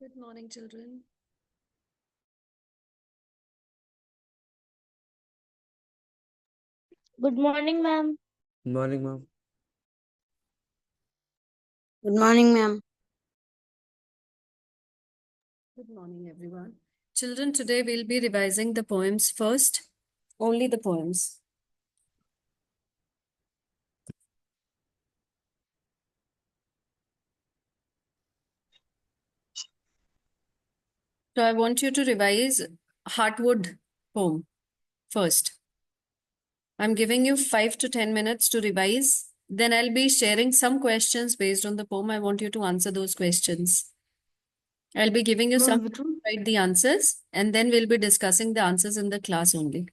Good morning, children. Good morning, ma'am. Good morning, ma'am. Good morning, ma'am. Good morning, everyone. Children, today we'll be revising the poems first, only the poems. So I want you to revise Heartwood poem first. I'm giving you 5 to 10 minutes to revise. Then I'll be sharing some questions based on the poem. I want you to answer those questions. I'll be giving you some write the answers, and then we'll be discussing the answers in the class only.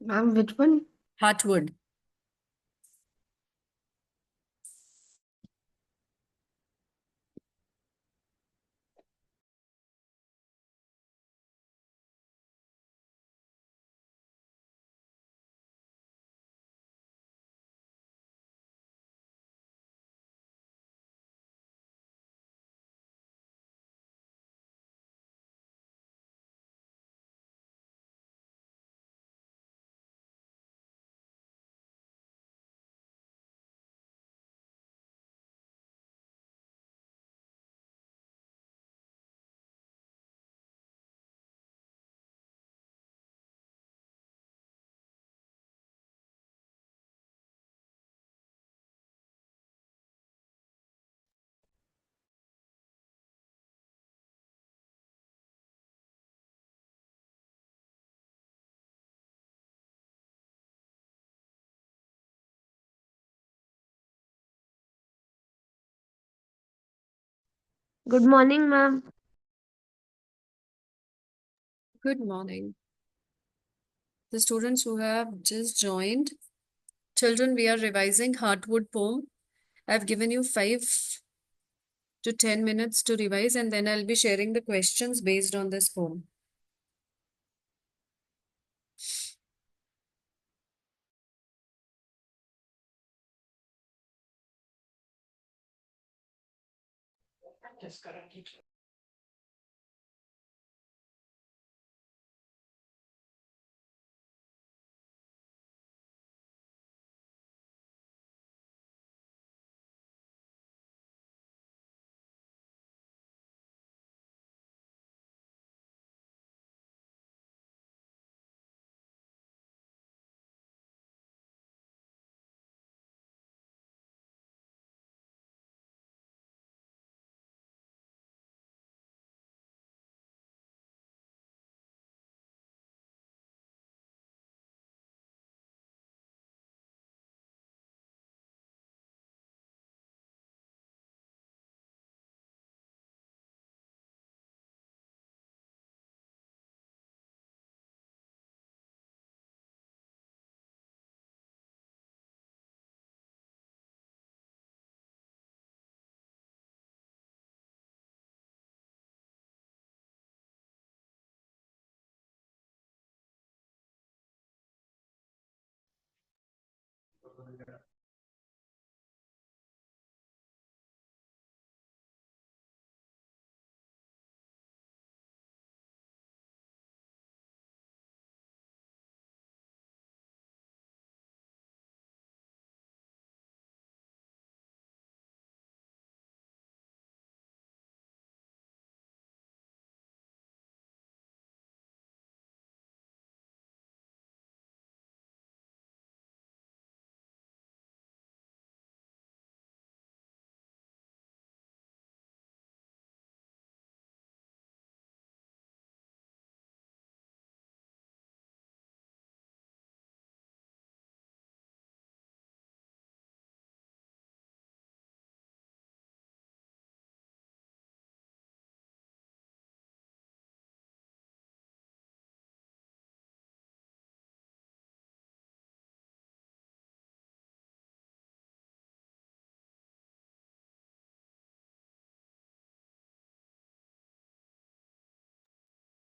Ma'am, which one? Heartwood. Good morning, ma'am. Good morning. The students who have just joined, children, we are revising Heartwood poem. I've given you 5 to 10 minutes to revise, and then I'll be sharing the questions based on this poem.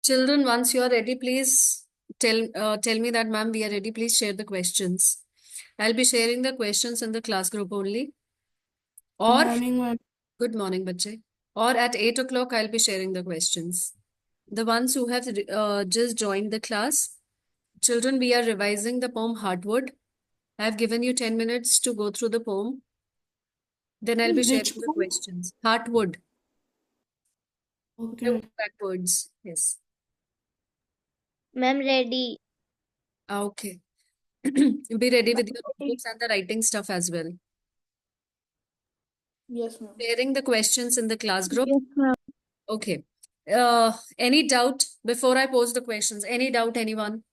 Children, once you are ready, please tell me that, ma'am, we are ready. Please share the questions. I'll be sharing the questions in the class group only. Or Good morning, ma'am. good morning, bache. or at 8 o'clock, I'll be sharing the questions. The ones who have just joined the class, children, we are revising the poem Heartwood. I have given you 10 minutes to go through the poem. Then I'll be sharing the questions. Heartwood. Okay. Backwards. Yes. Ma'am, ready. Okay. Be ready with your notebooks and the writing stuff as well. Yes, ma'am. Sharing the questions in the class group. Yes, ma'am. Okay. Any doubt before I pose the questions? Any doubt, anyone?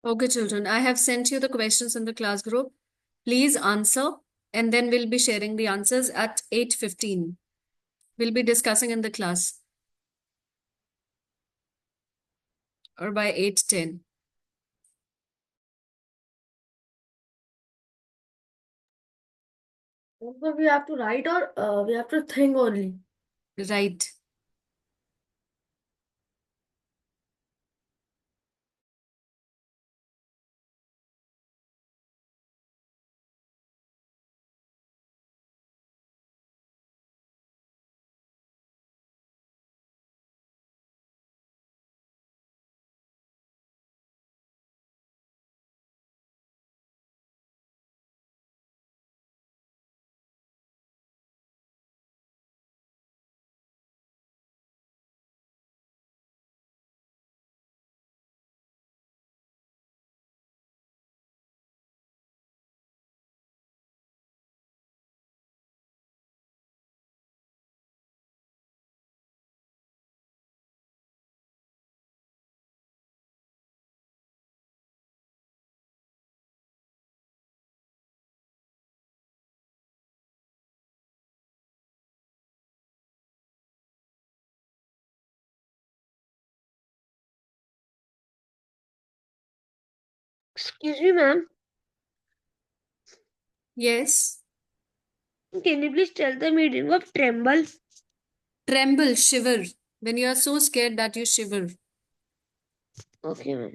Okay, children, I have sent you the questions in the class group. Please answer, and then we'll be sharing the answers at 8:15. We'll be discussing in the class or by 8:10. So we have to write or we have to think only. Right. Excuse me, ma'am. Yes. Can you please tell the meaning of tremble? Tremble, shiver. When you are so scared that you shiver. Okay, ma'am.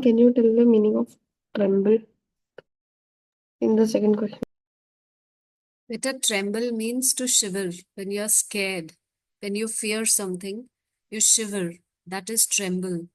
Can you tell the meaning of tremble in the second question? Beta, tremble means to shiver. When you are scared, when you fear something, you shiver. That is tremble.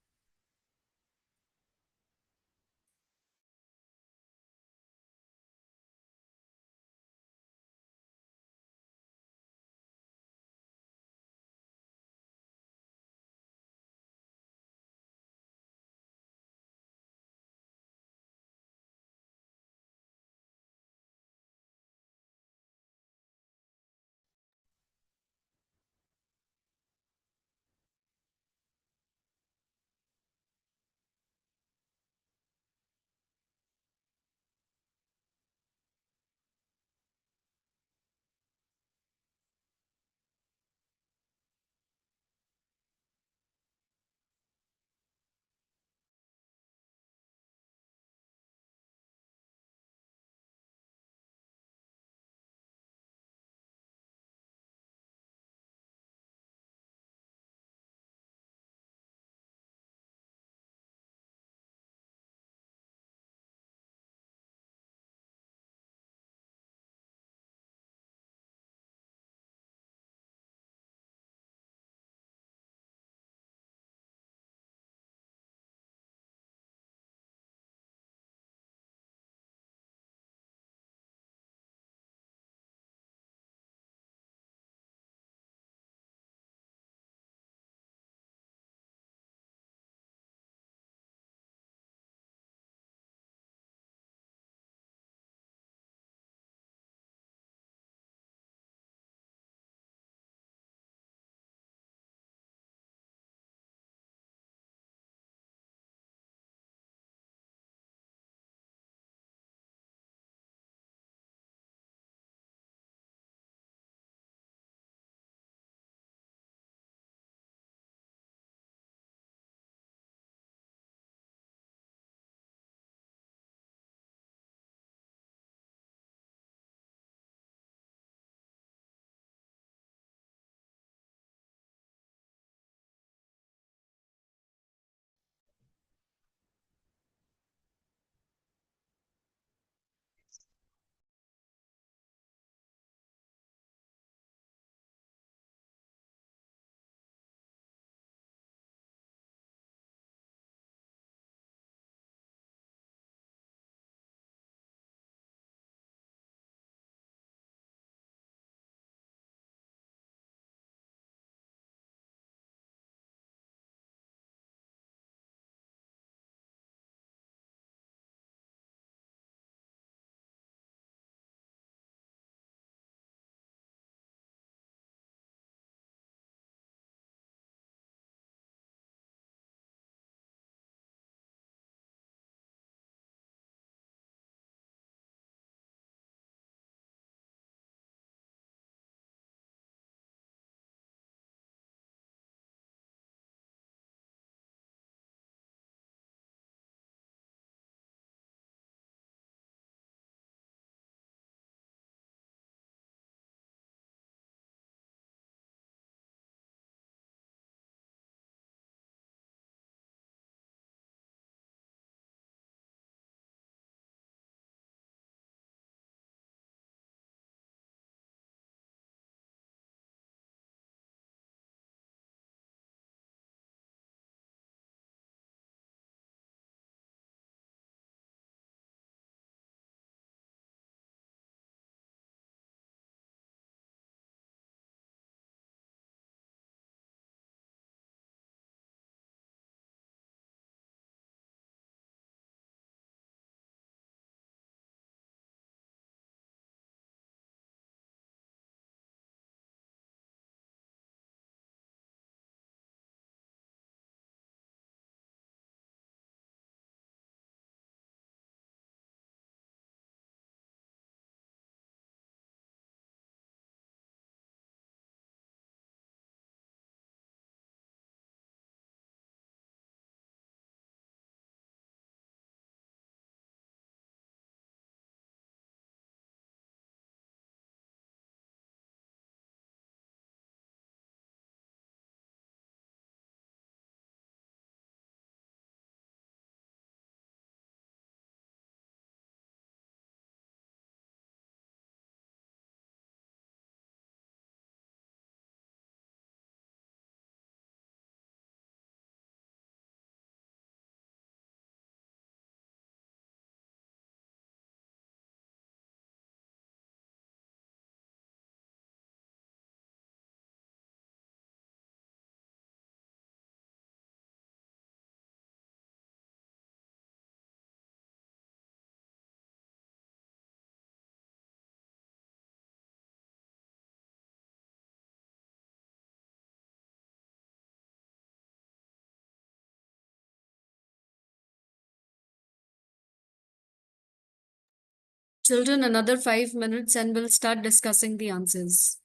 Children, another 5 minutes and we'll start discussing the answers.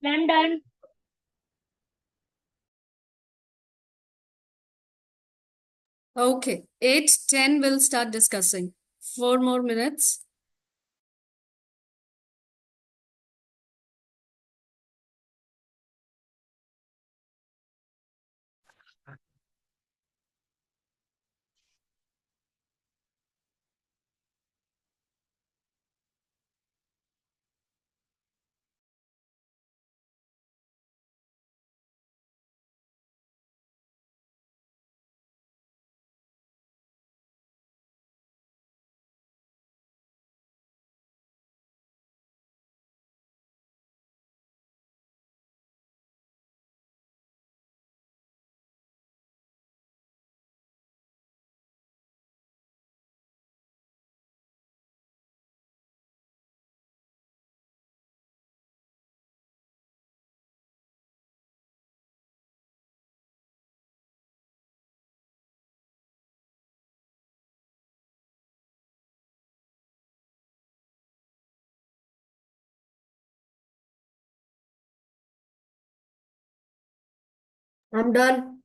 Done. Okay, 8:10 we'll start discussing. 4 more minutes. I'm done.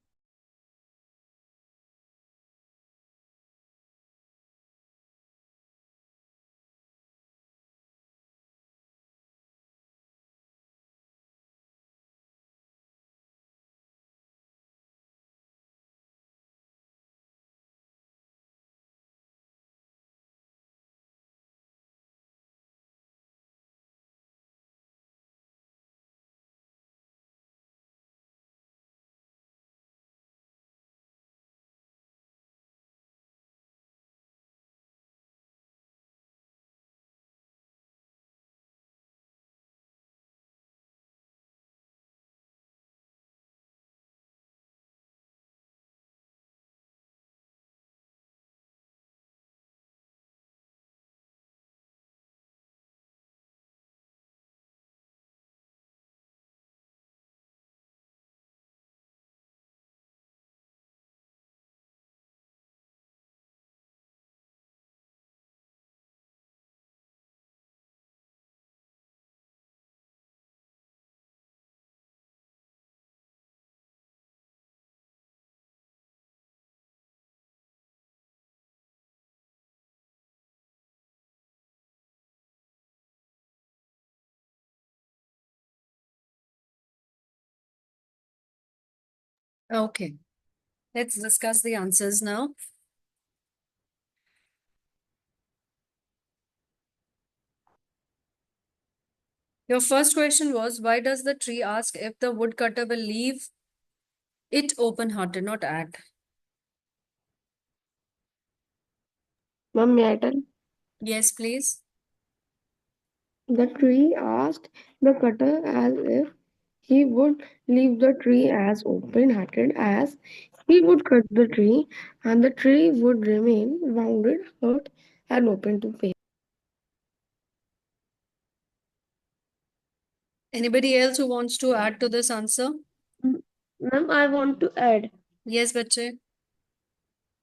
Okay, let's discuss the answers now. Your first question was, why does the tree ask if the woodcutter will leave it open-hearted, not add? Mom, may I tell? Yes, please. The tree asked the cutter as if he would leave the tree as open-hearted as he would cut the tree, and the tree would remain wounded, hurt, and open to pain. Anybody else who wants to add to this answer? Ma'am, I want to add. Yes, bache.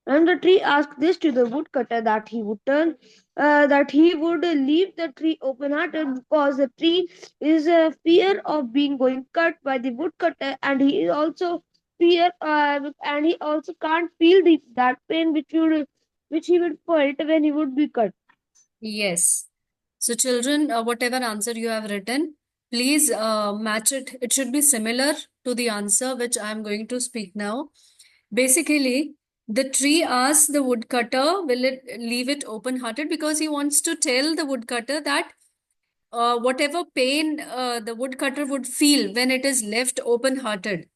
And the tree asked this to the woodcutter that he would leave the tree open-hearted because the tree is a fear of being going cut by the woodcutter, and he is also and he also can't feel that pain which he would felt when he would be cut. Yes. So children, whatever answer you have written, please match it. It should be similar to the answer which I am going to speak now. Basically, the tree asks the woodcutter, will it leave it open-hearted? Because he wants to tell the woodcutter that whatever pain the woodcutter would feel when it is left open-hearted,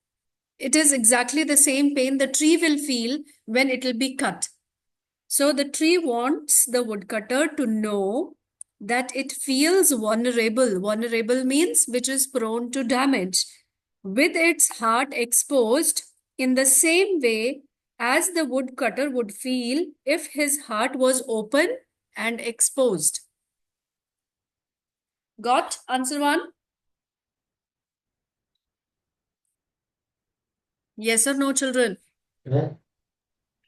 it is exactly the same pain the tree will feel when it will be cut. So the tree wants the woodcutter to know that it feels vulnerable. Vulnerable means which is prone to damage, with its heart exposed in the same way as the woodcutter would feel if his heart was open and exposed. Got answer one? Yes or no, children? Yes,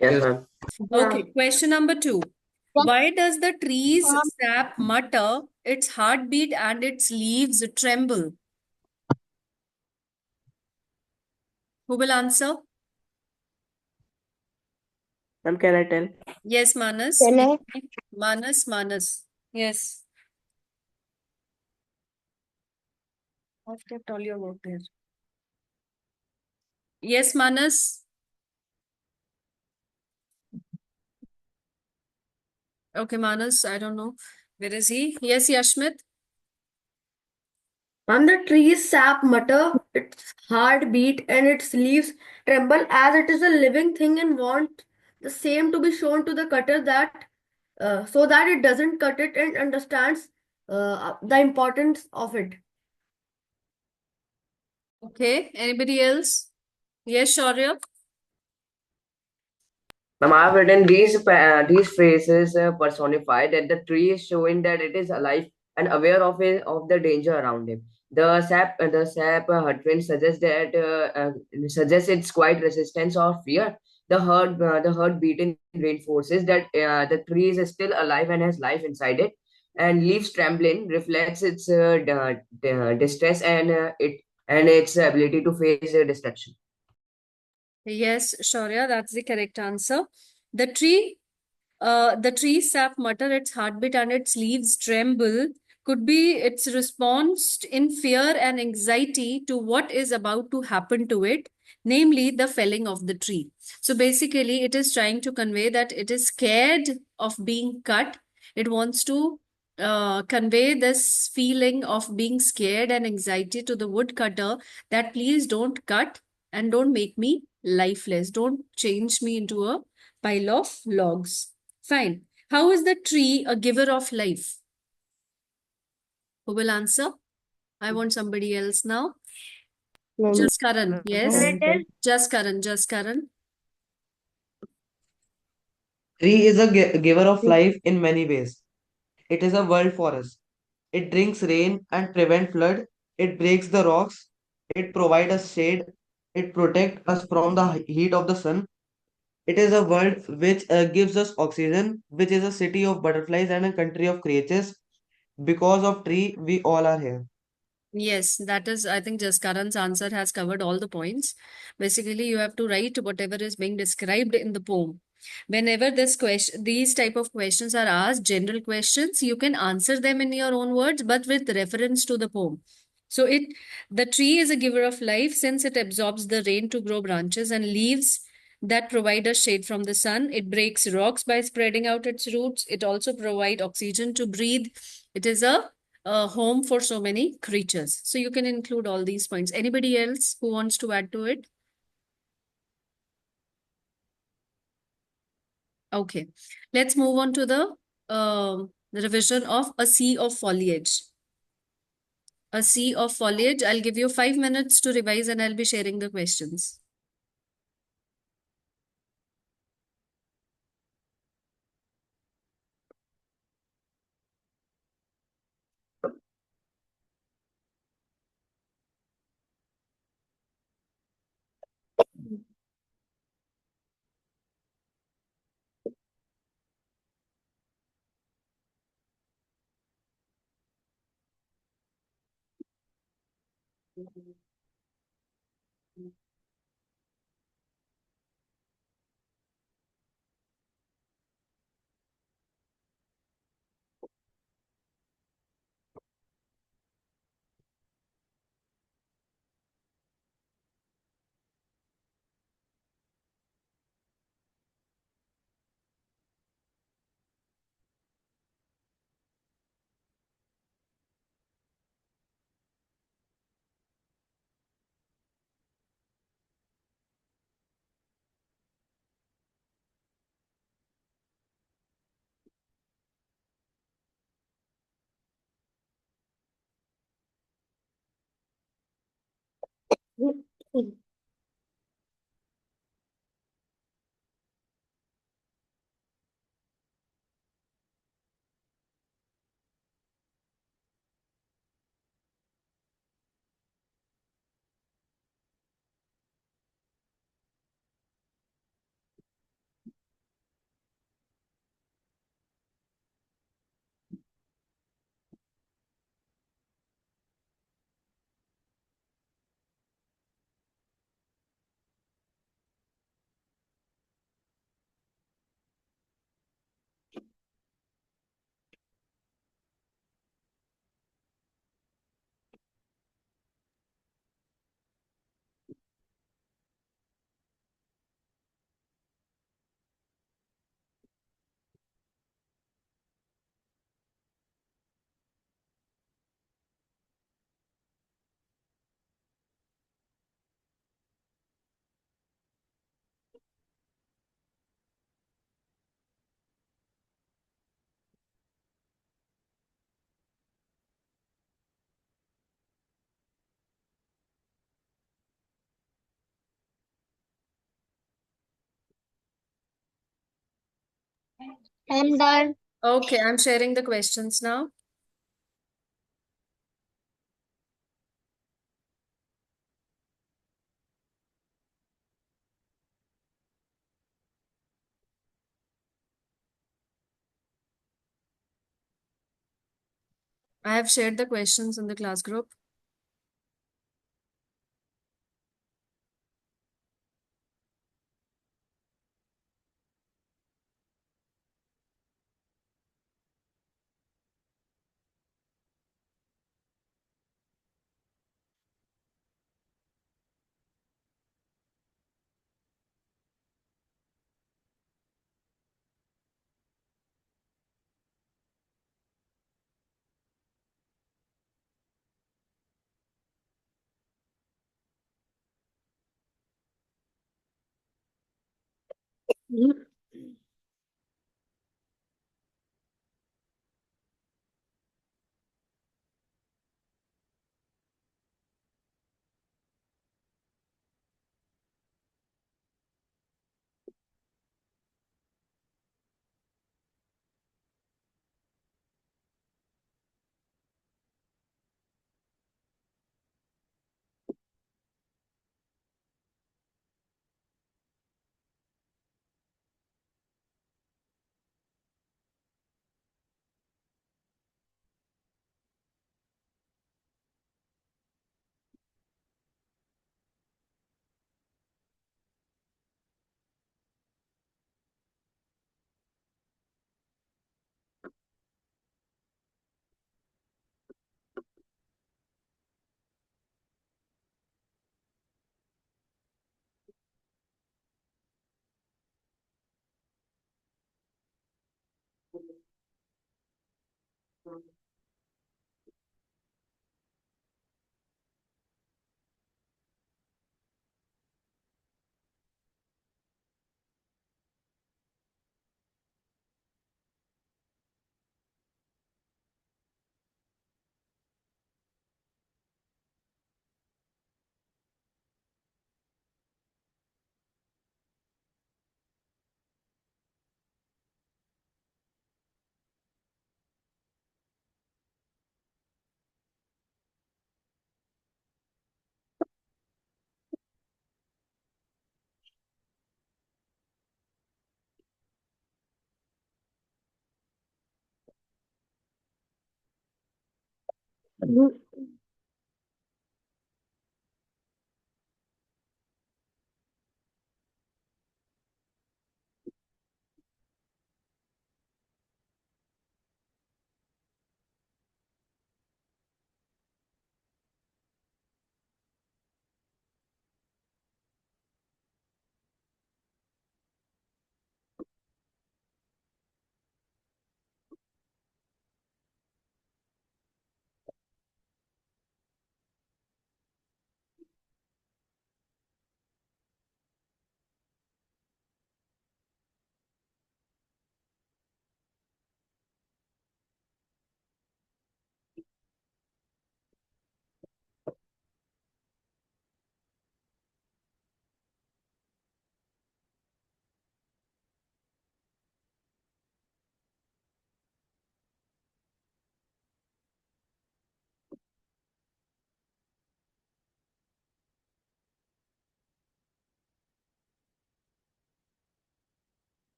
ma'am. Okay, question number two. Why does the tree's sap mutter, its heartbeat and its leaves tremble? Who will answer? Ma'am, can I tell? Yes, Manas. Can I? Manas. Yes. I've kept all your work there. Yes, Manas. Okay, Manas, I don't know. Where is he? Yes, Yashmit. And the tree's sap mutter, its heart beat, and its leaves tremble as it is a living thing and want the same to be shown to the cutter that so that it doesn't cut it and understands the importance of it. Okay, anybody else? Yes, Shaurya. Ma'am, I have written these phrases personify that the tree is showing that it is alive and aware of the danger around him. The sap hutwin suggests its quiet resistance or fear. The heart beating reinforces that the tree is still alive and has life inside it, and leaves trembling reflects its distress and its ability to face destruction. Yes, Shaurya, that's the correct answer. The tree sap mutter, its heartbeat and its leaves tremble could be its response in fear and anxiety to what is about to happen to it, namely the felling of the tree. So basically, it is trying to convey that it is scared of being cut. It wants to convey this feeling of being scared and anxiety to the woodcutter that please don't cut and don't make me lifeless. Don't change me into a pile of logs. Fine. How is the tree a giver of life? Who will answer? I want somebody else now. Just Karan. Yes. Just Karan. Tree is a giver of life in many ways. It is a world forest. It drinks rain and prevent flood. It breaks the rocks. It provides us shade. It protects us from the heat of the sun. It is a world which gives us oxygen, which is a city of butterflies and a country of creatures. Because of tree, we all are here. Yes, that is, I think Jaskaran's answer has covered all the points. Basically, you have to write whatever is being described in the poem. Whenever these type of questions are asked, general questions, you can answer them in your own words, but with reference to the poem. So the tree is a giver of life since it absorbs the rain to grow branches and leaves that provide us shade from the sun. It breaks rocks by spreading out its roots. It also provides oxygen to breathe. It is a home for so many creatures. So you can include all these points. Anybody else who wants to add to it? Okay, let's move on to the revision of a sea of foliage. A sea of foliage. I'll give you 5 minutes to revise and I'll be sharing the questions. I'm done. Okay, I'm sharing the questions now. I have shared the questions in the class group.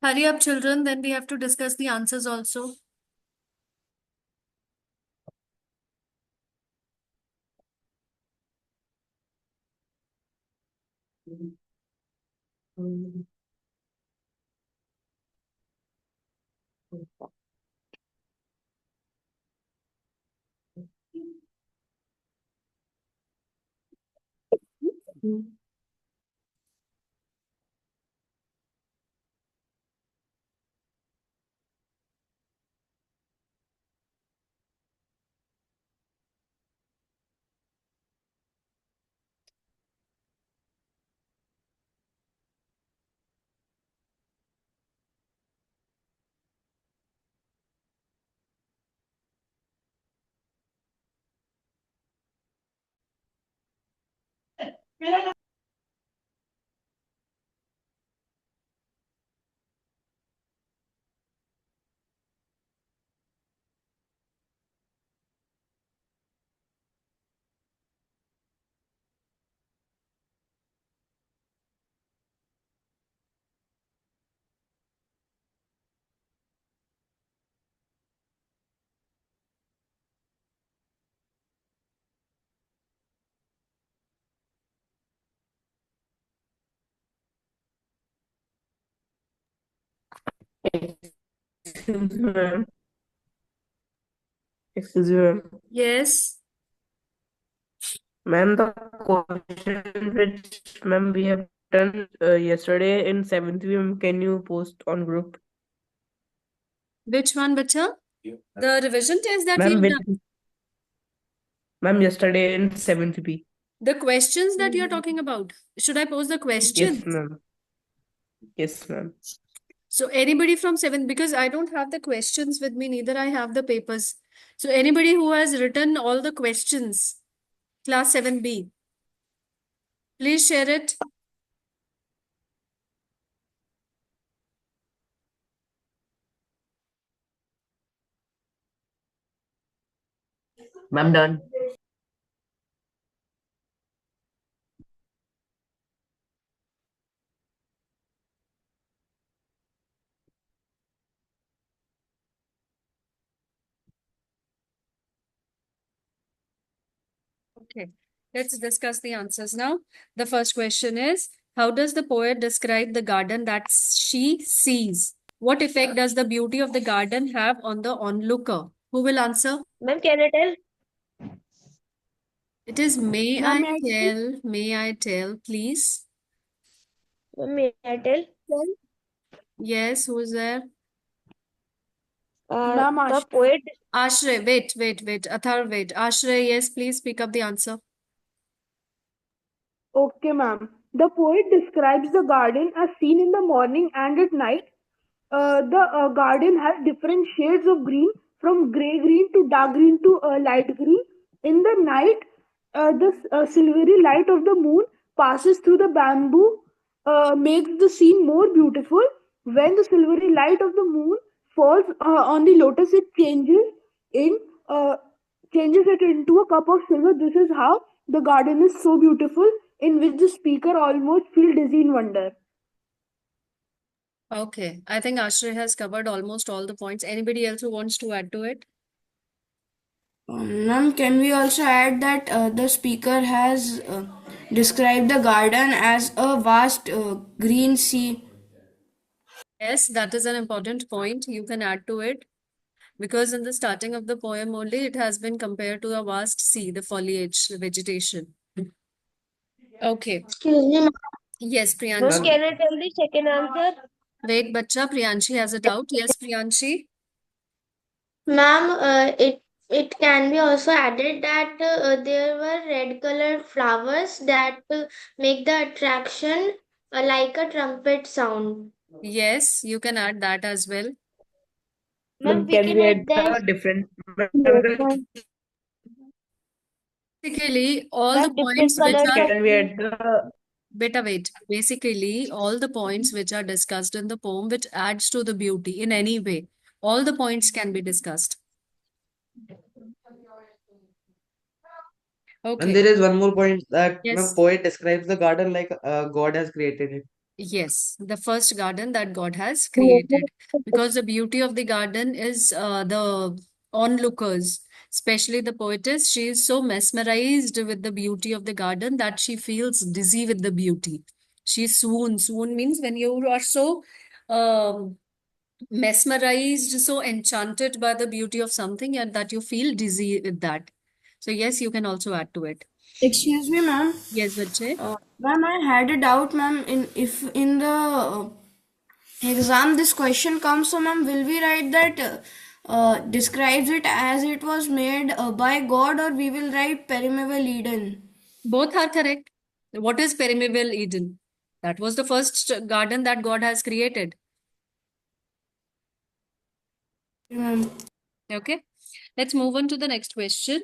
Hurry up, children, then we have to discuss the answers also. Excuse me, ma'am. Excuse me, ma'am. Yes. Ma'am, the question which ma'am we have done yesterday in 7th ma'am, can you post on group? Which one, bacha? The revision test that we Ma'am, have with done. ma'am yesterday in 7th P. The questions that you're talking about. Should I pose the Yes, questions? ma'am. Yes, ma'am. So anybody from 7th, because I don't have the questions with me, neither I have the papers. So anybody who has written all the questions, class 7B, please share it. Ma'am, done. Okay, let's discuss the answers now. The first question is, how does the poet describe the garden that she sees? What effect does the beauty of the garden have on the onlooker? Who will answer? Ma'am, can I tell? It is may Ma'am, may I tell, please? may I tell? Yes, who is there? The poet. Ashray, wait. Athar, wait. Ashray, yes, please speak up the answer. Okay, ma'am. The poet describes the garden as seen in the morning and at night. The garden has different shades of green, from grey green to dark green to light green. In the night, the silvery light of the moon passes through the bamboo, makes the scene more beautiful. When the silvery light of the moon falls on the lotus, it in uh, changes it into a cup of silver. This is how the garden is so beautiful, in which the speaker almost feel dizzy in wonder. Okay, I think Ashray has covered almost all the points. Anybody else who wants to add to it? Ma'am, can we also add that the speaker has described the garden as a vast green sea? Yes, that is an important point. You can add to it. Because in the starting of the poem only, it has been compared to a vast sea, the foliage, the vegetation. Okay. Excuse me, ma'am. Yes, Ma'am, Priyanshi. can I tell the second answer? Wait, bacha, Priyanshi has a doubt. Yes, Priyanshi. Ma'am, it can be also added that there were red colored flowers that make the attraction like a trumpet sound. Yes, you can add that as well. Ma'am, Ma'am, we can can we add add that. the different Basically, all the Ma'am, different points which colors are, of can we add the beta wait, basically all the points which are discussed in the poem, which adds to the beauty in any way, all the points can be discussed. And Okay. there is one more point that the Yes. poet describes the garden like God has created it. Yes, the first garden that God has created. Because the beauty of the garden is the onlookers, especially the poetess. She is so mesmerized with the beauty of the garden that she feels dizzy with the beauty. She swoons. Swoon means when you are so um, mesmerized, so enchanted by the beauty of something, and that you feel dizzy with that. So, yes, you can also add to it. Excuse me, ma'am. Yes, Bache. Ma'am, I had a doubt, ma'am. If in the exam this question comes, so ma'am, will we write that describes it as it was made by God, or we will write permeable Eden? Both are correct. What is permeable Eden? That was the first garden that God has created. Ma'am. Okay. Let's move on to the next question.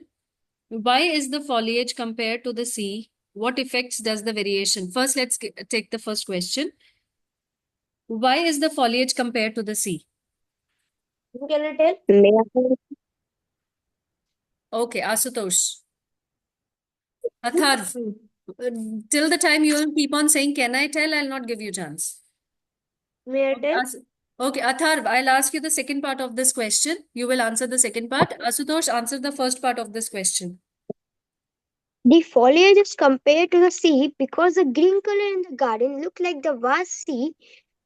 Why is the foliage compared to the sea? What effects does the variation? First, let's take the first question. Why is the foliage compared to the sea? Can I tell? Okay, Asutosh. Atharv. Till the time you will keep on saying, can I tell? I'll not give you chance. May I Okay, tell? Okay, Atharv, I'll ask you the second part of this question. You will answer the second part. Asutosh, answer the first part of this question. The foliage is compared to the sea because the green color in the garden look like the vast sea,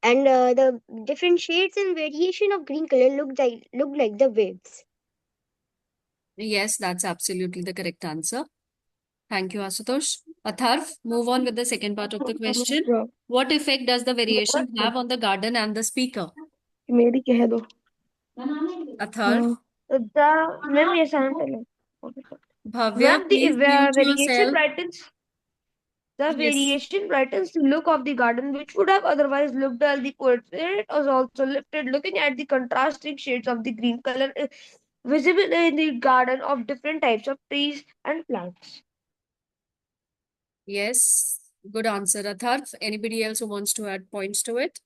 and the different shades and variation of green color look like the waves. Yes, that's absolutely the correct answer. Thank you, Asutosh. Atharv, move on with the second part of the question. What effect does the variation have on the garden and the speaker? मेरी कह दो Atharv, Ma'am, yes, I am telling. Okay. Bhavya, Ma'am, the please mute variation yourself. brightens the Yes. variation brightens the look of the garden, which would have otherwise looked dull. The portrait was also lifted, looking at the contrasting shades of the green color visible in the garden of different types of trees and plants. Yes, good answer, Atharv. Anybody else who wants to add points to it?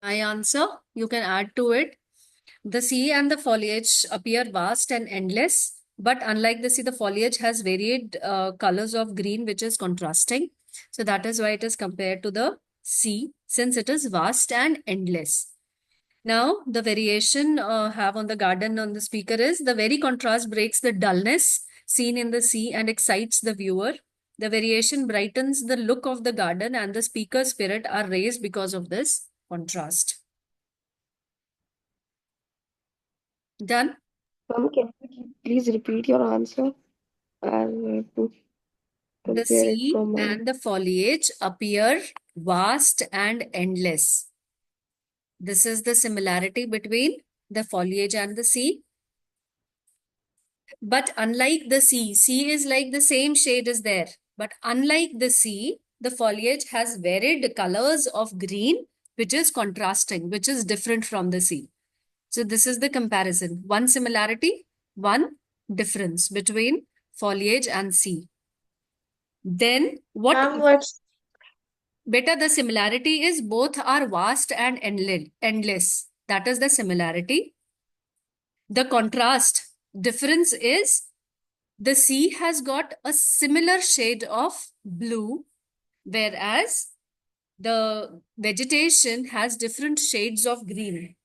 My answer, you can add to it. The sea and the foliage appear vast and endless, but unlike the sea, the foliage has varied colors of green, which is contrasting. So that is why it is compared to the sea, since it is vast and endless. Now, the variation have on the garden on the speaker is the very contrast breaks the dullness seen in the sea and excites the viewer. The variation brightens the look of the garden, and the speaker's spirit are raised because of this contrast. Done? Ma'am, can you please repeat your answer? I'll have to The compare it sea from mine. and the foliage appear vast and endless. This is the similarity between the foliage and the sea. But unlike the sea is like the same shade is there. But unlike the sea, the foliage has varied colors of green, which is contrasting, which is different from the sea. So this is the comparison. One similarity, one difference between foliage and sea. Then what? Ma'am, what's Better, the similarity is both are vast and endless. That is the similarity. The contrast difference is the sea has got a similar shade of blue, whereas the vegetation has different shades of green.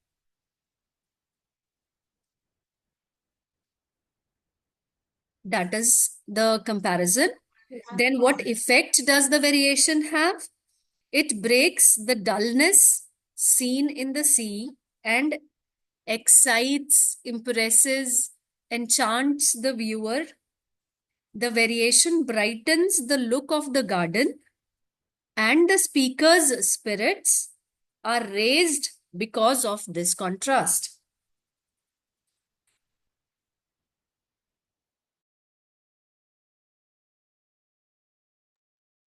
That is the comparison. Then what effect does the variation have? It breaks the dullness seen in the sea and excites, impresses, enchants the viewer. The variation brightens the look of the garden, and the speaker's spirits are raised because of this contrast.